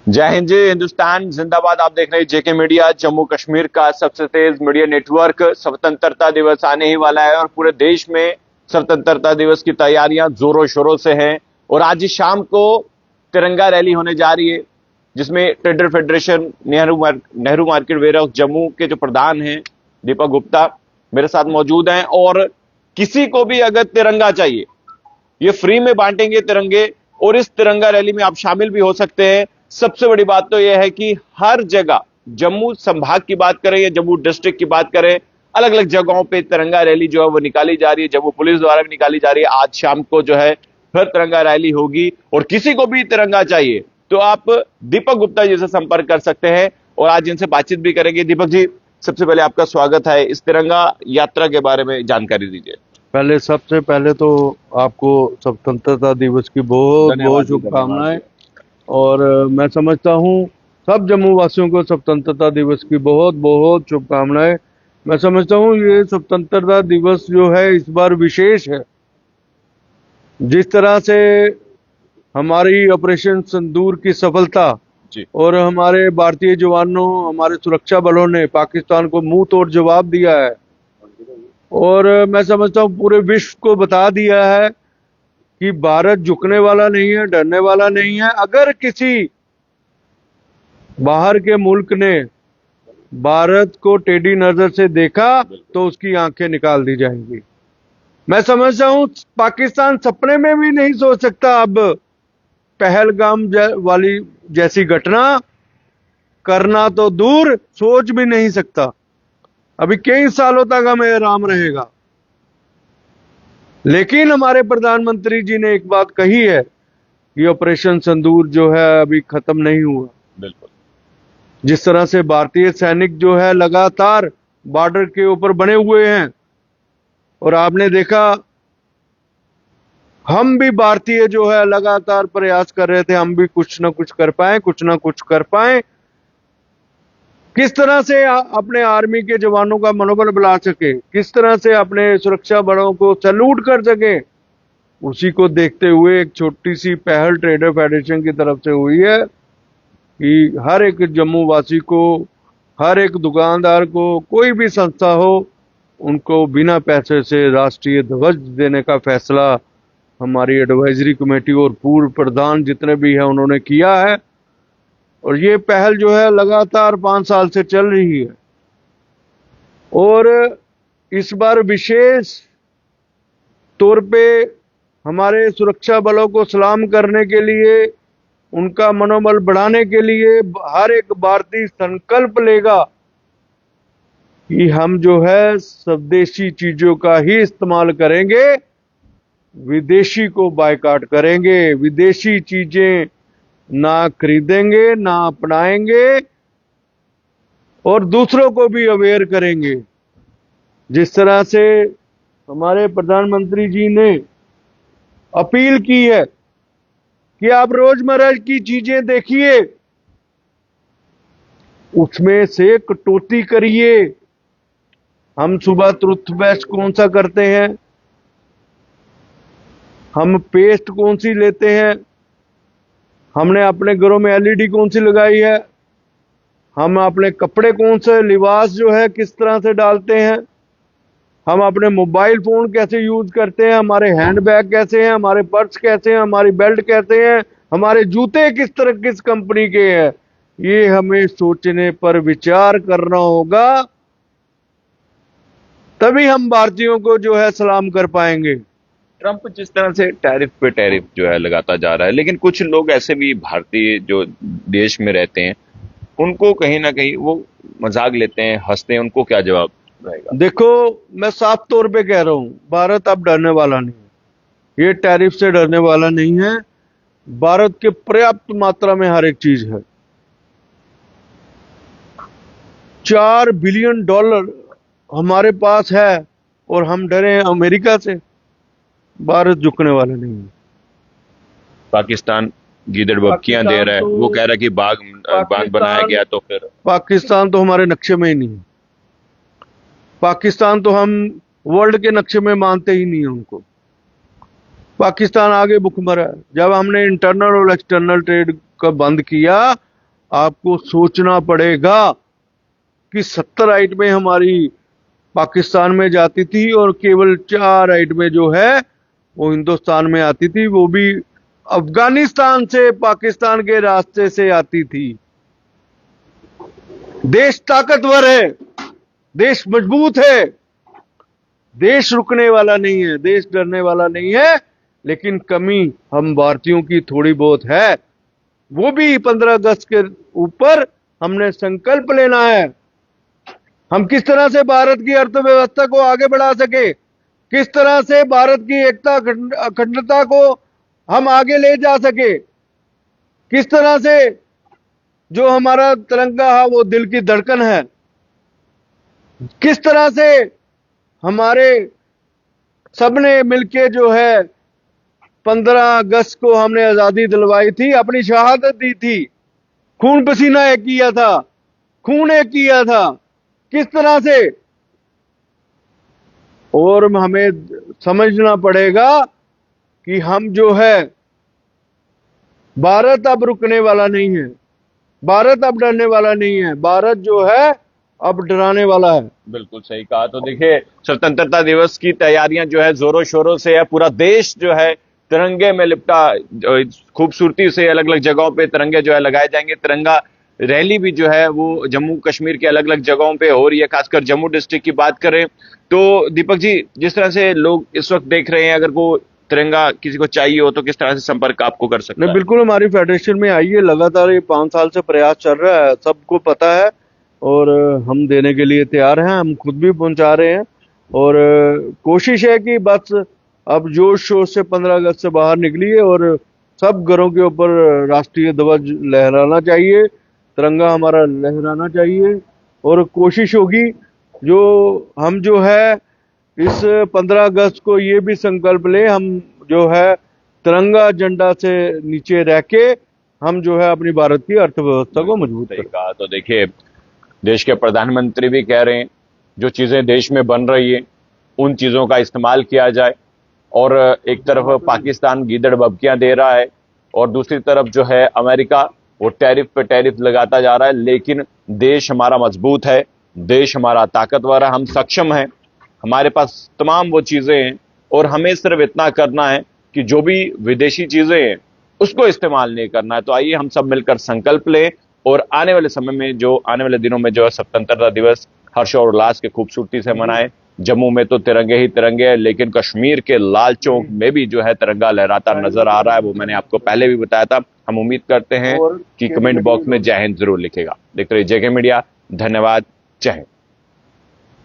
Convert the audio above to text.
जय हिंद जी, हिंदुस्तान जिंदाबाद। आप देख रहे हैं जेके मीडिया, जम्मू कश्मीर का सबसे तेज मीडिया नेटवर्क। स्वतंत्रता दिवस आने ही वाला है और पूरे देश में स्वतंत्रता दिवस की तैयारियां जोरों शोरों से हैं। और आज ही शाम को तिरंगा रैली होने जा रही है, जिसमें trader federation Nehru market warehouse Jammu के जो प्रधान हैं दीपक गुप्ता मेरे साथ मौजूद हैं। और किसी को भी अगर तिरंगा चाहिए, ये फ्री में बांटेंगे तिरंगे, और इस तिरंगा रैली में आप शामिल भी हो सकते हैं। सबसे बड़ी बात तो यह है कि हर जगह, जम्मू संभाग की बात करें या जम्मू डिस्ट्रिक्ट की बात करें, अलग अलग जगहों पे तिरंगा रैली जो है वो निकाली जा रही है। जम्मू पुलिस द्वारा भी निकाली जा रही है। आज शाम को जो है फिर तिरंगा रैली होगी, और किसी को भी तिरंगा चाहिए तो आप दीपक गुप्ता जी से संपर्क कर सकते हैं और आज इनसे बातचीत भी करेंगे। दीपक जी, सबसे पहले आपका स्वागत है। इस तिरंगा यात्रा के बारे में जानकारी दीजिए। सबसे पहले तो आपको स्वतंत्रता दिवस की बहुत बहुत शुभकामनाएं। और मैं समझता हूं सब जम्मू वासियों को स्वतंत्रता दिवस की बहुत बहुत शुभकामनाएं। मैं समझता हूं ये स्वतंत्रता दिवस जो है इस बार विशेष है। जिस तरह से हमारी ऑपरेशन सिंदूर की सफलता और हमारे भारतीय जवानों, हमारे सुरक्षा बलों ने पाकिस्तान को मुंह तोड़ जवाब दिया है, और मैं समझता हूं पूरे विश्व को बता दिया है कि भारत झुकने वाला नहीं है, डरने वाला नहीं है। अगर किसी बाहर के मुल्क ने भारत को टेढ़ी नजर से देखा तो उसकी आंखें निकाल दी जाएंगी। मैं समझता हूं पाकिस्तान सपने में भी नहीं सोच सकता अब पहलगाम वाली जैसी घटना करना, तो दूर सोच भी नहीं सकता। अभी कई सालों तक हमें आराम रहेगा। लेकिन हमारे प्रधानमंत्री जी ने एक बात कही है कि ऑपरेशन सिंदूर जो है अभी खत्म नहीं हुआ। बिल्कुल। जिस तरह से भारतीय सैनिक जो है लगातार बॉर्डर के ऊपर बने हुए हैं, और आपने देखा हम भी भारतीय जो है लगातार प्रयास कर रहे थे, हम भी कुछ ना कुछ कर पाए, कुछ ना कुछ कर पाए। किस तरह से अपने आर्मी के जवानों का मनोबल बढ़ा सके, किस तरह से अपने सुरक्षा बलों को सैल्यूट कर सके, उसी को देखते हुए एक छोटी सी पहल ट्रेडर फेडरेशन की तरफ से हुई है कि हर एक जम्मू वासी को, हर एक दुकानदार को, कोई भी संस्था हो, उनको बिना पैसे से राष्ट्रीय ध्वज देने का फैसला हमारी एडवाइजरी कमेटी और पूर्व प्रधान जितने भी हैं उन्होंने किया है। और ये पहल जो है लगातार 5 साल से चल रही है। और इस बार विशेष तौर पे हमारे सुरक्षा बलों को सलाम करने के लिए, उनका मनोबल बढ़ाने के लिए हर एक भारतीय संकल्प लेगा कि हम जो है स्वदेशी चीजों का ही इस्तेमाल करेंगे, विदेशी को बायकॉट करेंगे, विदेशी चीजें ना खरीदेंगे, ना अपनाएंगे, और दूसरों को भी अवेयर करेंगे। जिस तरह से हमारे प्रधानमंत्री जी ने अपील की है कि आप रोजमर्रा की चीजें देखिए, उसमें से कटौती करिए। हम सुबह टूथब्रश कौन सा करते हैं, हम पेस्ट कौन सी लेते हैं, हमने अपने घरों में एलईडी कौन सी लगाई है, हम अपने कपड़े कौन से लिबास जो है किस तरह से डालते हैं, हम अपने मोबाइल फोन कैसे यूज करते हैं, हमारे हैंडबैग कैसे हैं, हमारे पर्स कैसे हैं, हमारी बेल्ट कैसे हैं, हमारे जूते किस तरह किस कंपनी के हैं, ये हमें सोचने पर विचार करना होगा। तभी हम भारतीयों को जो है सलाम कर पाएंगे। ट्रंप जिस तरह से टैरिफ पे टैरिफ जो है लगाता जा रहा है, लेकिन कुछ लोग ऐसे भी भारतीय जो देश में रहते हैं, उनको कहीं ना कहीं वो मजाक लेते हैं, हंसते हैं। उनको क्या जवाब रहेगा? देखो, मैं साफ तौर पे कह रहा हूं, भारत अब डरने वाला नहीं है। ये टैरिफ से डरने वाला नहीं है। भारत के पर्याप्त मात्रा में हर एक चीज है। $4 बिलियन हमारे पास है, और हम डरे अमेरिका से। भारत झुकने वाला नहीं है। पाकिस्तान गीदड़ बक्कियां दे रहा है, वो कह रहा है कि बांध बनाया गया, तो फिर पाकिस्तान तो हमारे नक्शे में ही नहीं है। पाकिस्तान तो हम वर्ल्ड के नक्शे में मानते ही नहीं है उनको। पाकिस्तान आगे भुखमरा है। जब हमने इंटरनल और एक्सटर्नल ट्रेड का बंद किया, आपको सोचना पड़ेगा कि 70 आइटमें हमारी पाकिस्तान में जाती थी और केवल 4 आइटमें जो है वो हिंदुस्तान में आती थी, वो भी अफगानिस्तान से पाकिस्तान के रास्ते से आती थी। देश ताकतवर है, देश मजबूत है, देश रुकने वाला नहीं है, देश डरने वाला नहीं है, लेकिन कमी हम भारतीयों की थोड़ी बहुत है। वो भी 15 अगस्त के ऊपर हमने संकल्प लेना है। हम किस तरह से भारत की अर्थव्यवस्था को आगे बढ़ा सके, किस तरह से भारत की एकता अखंडता को हम आगे ले जा सके, किस तरह से जो हमारा तिरंगा है वो दिल की धड़कन है, किस तरह से हमारे सबने मिलके जो है 15 अगस्त को हमने आजादी दिलवाई थी, अपनी शहादत दी थी, खून पसीना एक किया था, खून एक किया था, किस तरह से। और हमें समझना पड़ेगा कि हम जो है, भारत अब रुकने वाला नहीं है, भारत अब डरने वाला नहीं है, भारत जो है अब डराने वाला है। बिल्कुल सही कहा। तो देखिए, स्वतंत्रता दिवस की तैयारियां जो है जोरों शोरों से है, पूरा देश जो है तिरंगे में लिपटा, खूबसूरती से अलग अलग जगहों पे तिरंगे जो है लगाए जाएंगे। तिरंगा रैली भी जो है वो जम्मू कश्मीर के अलग अलग जगहों पे हो रही है। खासकर जम्मू डिस्ट्रिक्ट की बात करें तो दीपक जी, जिस तरह से लोग इस वक्त देख रहे हैं, अगर को तिरंगा किसी को चाहिए हो तो किस तरह से संपर्क आपको कर सकता नहीं, है? बिल्कुल, हमारी फेडरेशन में आइए, लगातार ये 5 साल से प्रयास चल रहा है, सबको पता है और हम देने के लिए तैयार हैं, हम खुद भी पहुंचा रहे हैं। और कोशिश है कि बस अब जोश शोर से 15 अगस्त से बाहर निकलिए और सब घरों के ऊपर राष्ट्रीय ध्वज लहराना चाहिए, तिरंगा हमारा लहराना चाहिए। और कोशिश होगी जो हम जो है इस 15 अगस्त को ये भी संकल्प ले, हम जो है तिरंगा झंडा से नीचे रह के हम जो है अपनी भारत की अर्थव्यवस्था को मजबूत सही करें। कहा। तो देखिए, देश के प्रधानमंत्री भी कह रहे हैं जो चीजें देश में बन रही है उन चीजों का इस्तेमाल किया जाए। और एक तरफ पाकिस्तान गीदड़ बबकियां दे रहा है और दूसरी तरफ जो है अमेरिका वो टैरिफ पे टैरिफ लगाता जा रहा है, लेकिन देश हमारा मजबूत है, देश हमारा ताकतवर है, हम सक्षम हैं, हमारे पास तमाम वो चीजें हैं और हमें सिर्फ इतना करना है कि जो भी विदेशी चीजें हैं उसको इस्तेमाल नहीं करना है। तो आइए हम सब मिलकर संकल्प लें और आने वाले समय में, जो आने वाले दिनों में जो है स्वतंत्रता दिवस हर्ष और उल्लास के खूबसूरती से मनाएं। जम्मू में तो तिरंगे ही तिरंगे हैं, लेकिन कश्मीर के लाल चौक में भी जो है तिरंगा लहराता नजर आ रहा है, वो मैंने आपको पहले भी बताया था। हम उम्मीद करते हैं कि कमेंट बॉक्स में जय हिंद जरूर लिखेगा। देखते रहिए जेके मीडिया। धन्यवाद। जय हिंद।